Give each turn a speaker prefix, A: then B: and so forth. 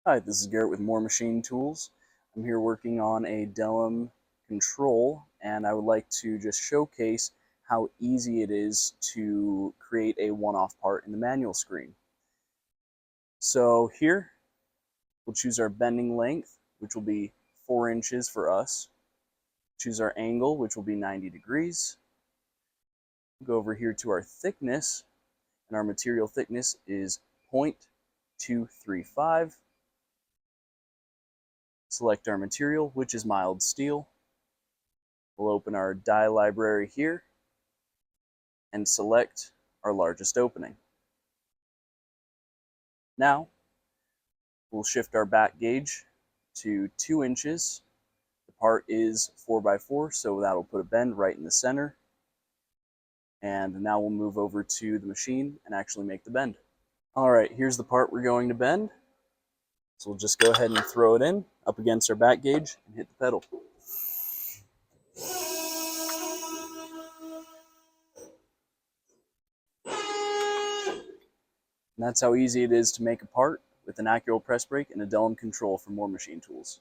A: Hi, this is Garrett with More Machine Tools. I'm here working on a Delem control, and I would like to just showcase how easy it is to create a one-off part in the manual screen. So here, we'll choose our bending length, which will be 4 inches for us. Choose our angle, which will be 90 degrees. Go over here to our thickness, and our material thickness is 0.235. Select our material, which is mild steel. We'll open our die library here and select our largest opening. Now, we'll shift our back gauge to 2 inches. The part is 4x4, so that'll put a bend right in the center. And now we'll move over to the machine and actually make the bend. All right, here's the part we're going to bend. So we'll just go ahead and throw it in up against our back gauge and hit the pedal. And that's how easy it is to make a part with an Accurl press brake and a Delem control for More Machine Tools.